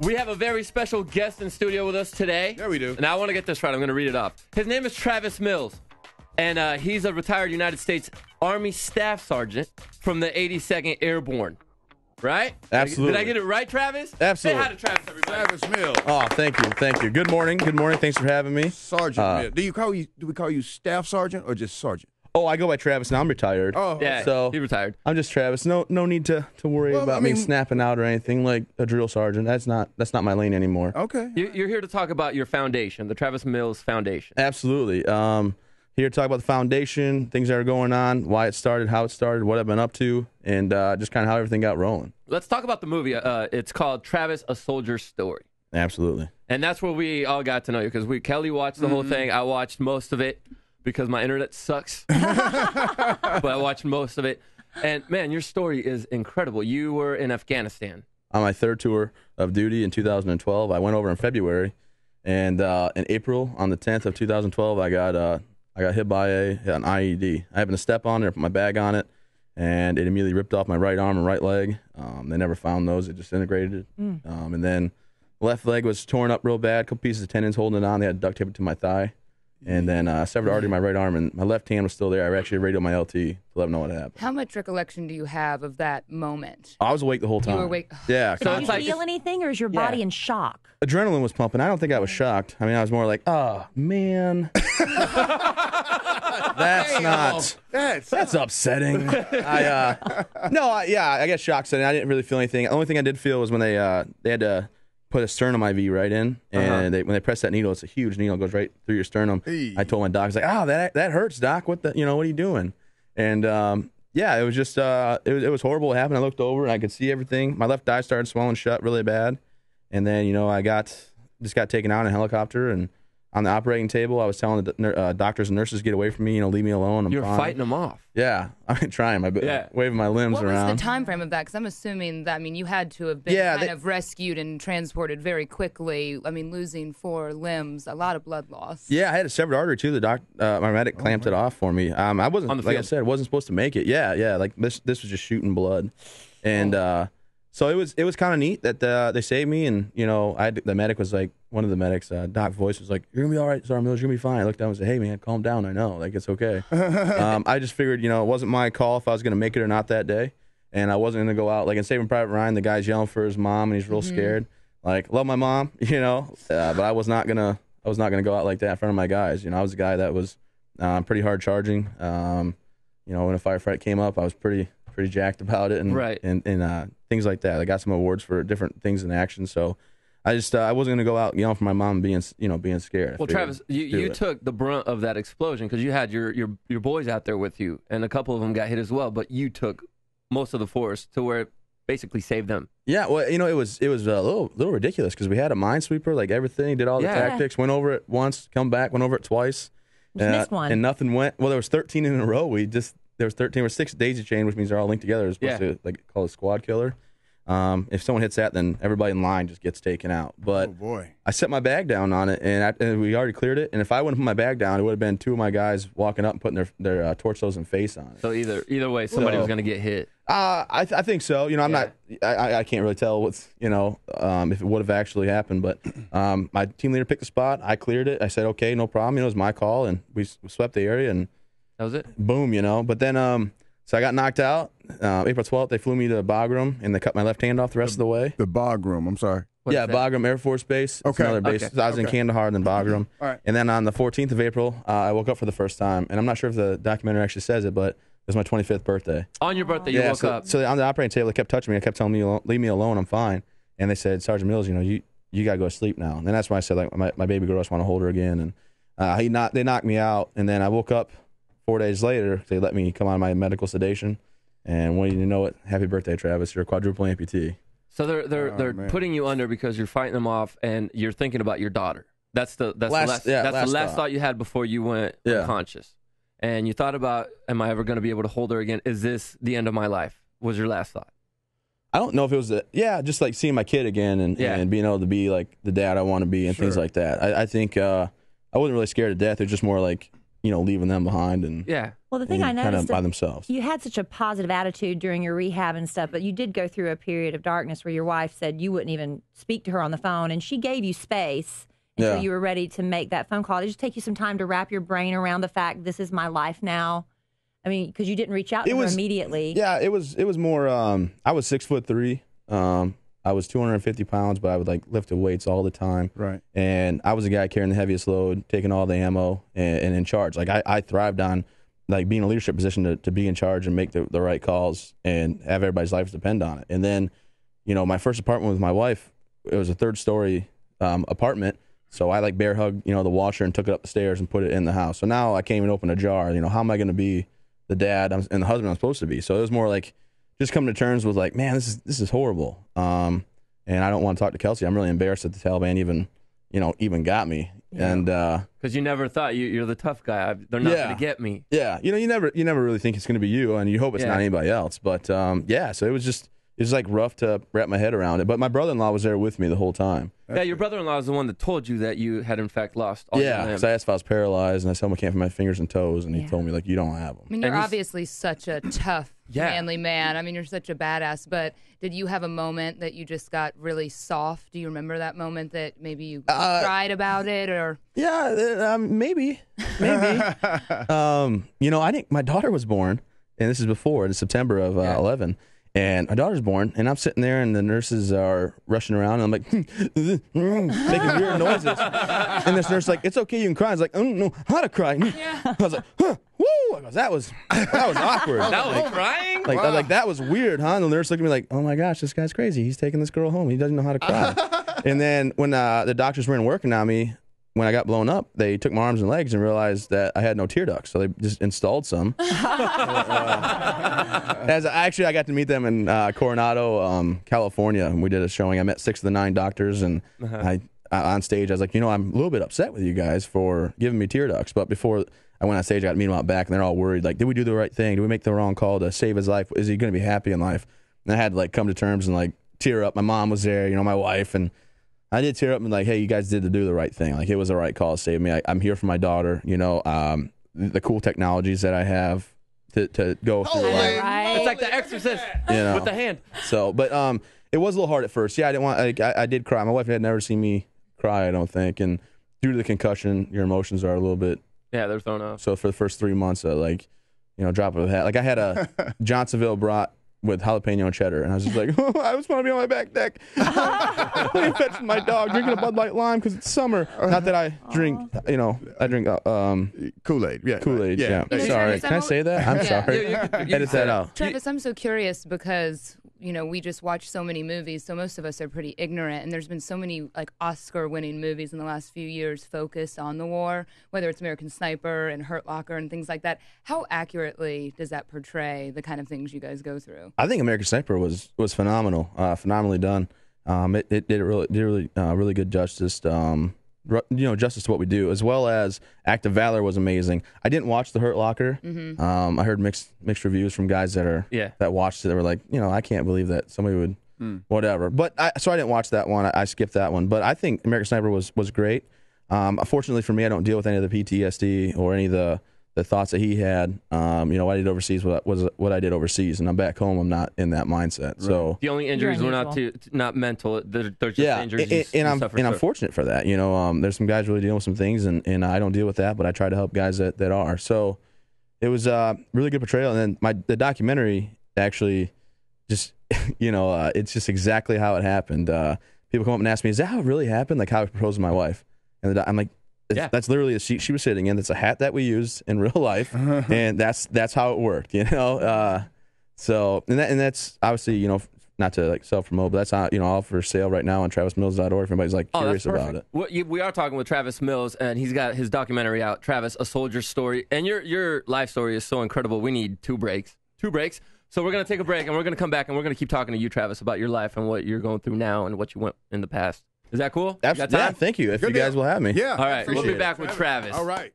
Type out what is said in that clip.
We have a very special guest in studio with us today. Yeah, we do. And I want to get this right. I'm going to read it off. His name is Travis Mills, and he's a retired United States Army Staff Sergeant from the 82nd Airborne. Right? Absolutely. Did I get it right, Travis? Absolutely. Say hi to Travis, everybody. Travis Mills. Oh, thank you. Thank you. Good morning. Good morning. Thanks for having me. Sergeant Mills. Do we call you Staff Sergeant or just Sergeant? Oh, I go by Travis now. I'm retired. Oh, Yeah, So he retired. I'm just Travis. No need to worry about me snapping out or anything like a drill sergeant. That's not my lane anymore. okay. You're here to talk about your foundation, the Travis Mills Foundation. Absolutely. Here to talk about the foundation, things that are going on, why it started, how it started, what I've been up to, and just kind of how everything got rolling. Let's talk about the movie. It's called Travis, A Soldier's Story. Absolutely. And that's where we all got to know you, because Kelly watched the whole thing. I watched most of it because my internet sucks. But I watched most of it. And, man, your story is incredible. You were in Afghanistan. On my third tour of duty in 2012, I went over in February, and in April, on the 10th of 2012, I got hit by an IED. I happened to step on it, put my bag on it, and it immediately ripped off my right arm and right leg. They never found those. It disintegrated. And then left leg was torn up real bad, a couple pieces of tendons holding it on. They had to duct tape it to my thigh. And then severed artery in my right arm, and my left hand was still there. I actually radioed my LT to let them know what happened. How much recollection do you have of that moment? I was awake the whole time. You were awake? Yeah. So Did it's you like feel anything, or is your body in shock? Adrenaline was pumping. I don't think I was shocked. I mean, I was more like, oh, man. That's upsetting. I guess shock setting. I didn't really feel anything. The only thing I did feel was when they had to put a sternum IV right in, and when they press that needle, it's a huge needle, it goes right through your sternum. I told my doc, I was like, that hurts, doc. What are you doing? And it was just it was horrible. It happened. I looked over and I could see everything. My left eye started swelling shut really bad, and then I got taken out in a helicopter, and on the operating table, I was telling the doctors and nurses, get away from me, leave me alone. I'm you're fine. fighting them off. Yeah, I've been trying. Waving my limbs What around. was the time frame of that? Because I'm assuming that, you had to have been of rescued and transported very quickly. Losing 4 limbs, a lot of blood loss. Yeah, I had a severed artery too. My medic clamped it off for me. I wasn't, on the like field. I said, wasn't supposed to make it. Yeah. Like this was just shooting blood, and so it was kind of neat that they saved me. And the medic was like, one of the medics, Doc Voice was like, "You're gonna be all right, Sergeant Mills. You're gonna be fine." I looked down and said, "Hey man, calm down. I know, like it's okay." I just figured, it wasn't my call if I was gonna make it or not that day, and I wasn't gonna go out like in Saving Private Ryan. The guy's yelling for his mom and he's real scared. Like, love my mom, but I was not gonna go out like that in front of my guys. I was a guy that was pretty hard charging. When a firefight came up, I was pretty jacked about it, and Right. and things like that. I got some awards for different things in action, so I wasn't gonna go out yelling for my mom being scared. Well, Travis, you took the brunt of that explosion because you had your boys out there with you, and a couple of them got hit as well. But you took most of the force to where it basically saved them. Yeah, well, it was a little ridiculous because we had a minesweeper, like everything, did all the tactics, went over it once, come back, went over it twice, Missed one, and nothing went. Well, there was 13 in a row. There was 13 or 6 daisy chain, which means they're all linked together. It's supposed to call a squad killer. If someone hits that, then everybody in line just gets taken out. But Oh boy. I set my bag down on it, and we already cleared it. And if I wouldn't put my bag down, it would have been 2 of my guys walking up and putting their torsos and face on it. So either way, somebody was going to get hit. I think so. I'm not. I can't really tell what's if it would have actually happened. But my team leader picked the spot. I cleared it. I said, okay, no problem. It was my call, and we swept the area, and That was it. boom. But then so I got knocked out. April 12th, they flew me to Bagram, and they cut my left hand off the rest of the way. The Bagram. I'm sorry. What is that? Bagram Air Force Base. It's Okay. another base. Okay. So I was in Kandahar, then Bagram. All right. And then on the 14th of April, I woke up for the first time. And I'm not sure if the documentary actually says it, but it was my 25th birthday. On your birthday, you woke up. So on the operating table, they kept touching me. I kept telling me, leave me alone, I'm fine. And they said, Sergeant Mills, you got to go to sleep now. And then that's when I said, like, my baby girl, I just want to hold her again. And they knocked me out. And then I woke up 4 days later. They let me come on my medical sedation. And when you know it, happy birthday, Travis. You're a quadruple amputee. So they're putting you under because you're fighting them off, and you're thinking about your daughter. That's the last thought you had before you went unconscious. And you thought about, am I ever going to be able to hold her again? Is this the end of my life? Was your last thought? I don't know if it was just like seeing my kid again and being able to be like the dad I want to be and things like that. I think I wasn't really scared to death. It was just more like, leaving them behind and Well, the thing I noticed kind of by themselves. You had such a positive attitude during your rehab and stuff, but you did go through a period of darkness where your wife said you wouldn't even speak to her on the phone, and she gave you space until you were ready to make that phone call. Did it just take you some time to wrap your brain around the fact this is my life now? I mean, because you didn't reach out to her immediately. Yeah, it was more. I was 6'3". I was 250 pounds, but I would lift the weights all the time. Right. And I was the guy carrying the heaviest load, taking all the ammo, and in charge. I thrived on being in a leadership position to be in charge and make the right calls and have everybody's lives depend on it. And then, my first apartment with my wife, it was a 3rd-story apartment. So I bear hugged, the washer and took it up the stairs and put it in the house. So now I can't even open a jar. How am I going to be the dad and the husband I'm supposed to be? So it was more just coming to terms with man, this is horrible. And I don't want to talk to Kelsey. I'm really embarrassed that the Taliban even got me. Yeah. And because you never thought you're the tough guy. They're not going to get me. Yeah, you never really think it's going to be you, and you hope it's not anybody else. But so it was rough to wrap my head around it. But my brother-in-law was there with me the whole time. Yeah, your brother-in-law is the one that told you that you had in fact lost all your limbs. Because I asked if I was paralyzed, and I told him I can't feel my fingers and toes, and he told me you don't have them. I mean, you're obviously such a tough, manly man. I mean, you're such a badass. But did you have a moment that you just got really soft? Do you remember that moment that maybe you cried about it, or? Yeah, maybe. I think my daughter was born, and this is in September of 11. And my daughter's born, and I'm sitting there, and the nurses are rushing around, and I'm making weird noises. And this nurse is it's okay, you can cry. I was I don't know how to cry. I was huh, woo! I goes, that was awkward. That was crying? I was that was weird, huh? And the nurse looked at me oh my gosh, this guy's crazy. He's taking this girl home. He doesn't know how to cry. And then when the doctors weren't working on me, when I got blown up, they took my arms and legs and realized that I had no tear ducts, so they just installed some. I got to meet them in Coronado, California, and we did a showing. I met 6 of the 9 doctors, and I on stage, I was I'm a little bit upset with you guys for giving me tear ducts. But before I went on stage, I got to meet them out back, and they're all worried, did we do the right thing? Did we make the wrong call to save his life? Is he going to be happy in life? And I had to come to terms and tear up. My mom was there, my wife, and I did tear up and hey, you guys did do the right thing. It was the right call to save me. I'm here for my daughter. The cool technologies that I have to go through. Right. It's like The Exorcist with the hand. So, but it was a little hard at first. Yeah, I didn't want. I did cry. My wife had never seen me cry, I don't think, and due to the concussion, your emotions are a little bit. Yeah, they're thrown off. So for the first 3 months, drop of a hat. I had a Johnsonville brat with jalapeno and cheddar, and I was just I just want to be on my back deck. Playing fetch with my dog, drinking a Bud Light Lime because it's summer. Not that I drink, I drink Kool-Aid. Yeah, Kool-Aid. Yeah. Sorry, can I say that? I'm sorry. Edit that out. Travis, I'm so curious because we just watch so many movies, so most of us are pretty ignorant, and there's been so many Oscar-winning movies in the last few years focused on the war, whether it's American Sniper and Hurt Locker and things like that. How accurately does that portray the kind of things you guys go through? I think American Sniper was phenomenal, phenomenally done. It did really good justice. Justice to what we do, as well as Act of Valor was amazing. I didn't watch The Hurt Locker. I heard mixed reviews from guys that watched it. They were I can't believe that somebody would whatever. But so I didn't watch that one. I skipped that one. But I think American Sniper was great. Fortunately for me, I don't deal with any of the PTSD or any of the thoughts that he had. What I did overseas was what I did overseas, and I'm back home. I'm not in that mindset. Right. So the only injuries were not mental. They're just injuries. And I'm fortunate for that. There's some guys really dealing with some things, and I don't deal with that, but I try to help guys that are. So it was a really good portrayal. And then the documentary actually just it's just exactly how it happened. People come up and ask me, "Is that how it really happened? How I proposed to my wife?" And I'm like, that's literally a seat she was sitting in. That's a hat that we used in real life, and that's how it worked, So that's obviously not to self promote, but that's all for sale right now on TravisMills.org. If anybody's curious about it. We are talking with Travis Mills, and he's got his documentary out, Travis: A Soldier's Story, and your life story is so incredible. We need 2 breaks. So we're gonna take a break, and we're gonna come back, and we're gonna keep talking to you, Travis, about your life and what you're going through now and what you went in the past. Is that cool? Absolutely. Yeah, thank you. If you guys will have me. Yeah. All right. We'll be back with Travis. All right.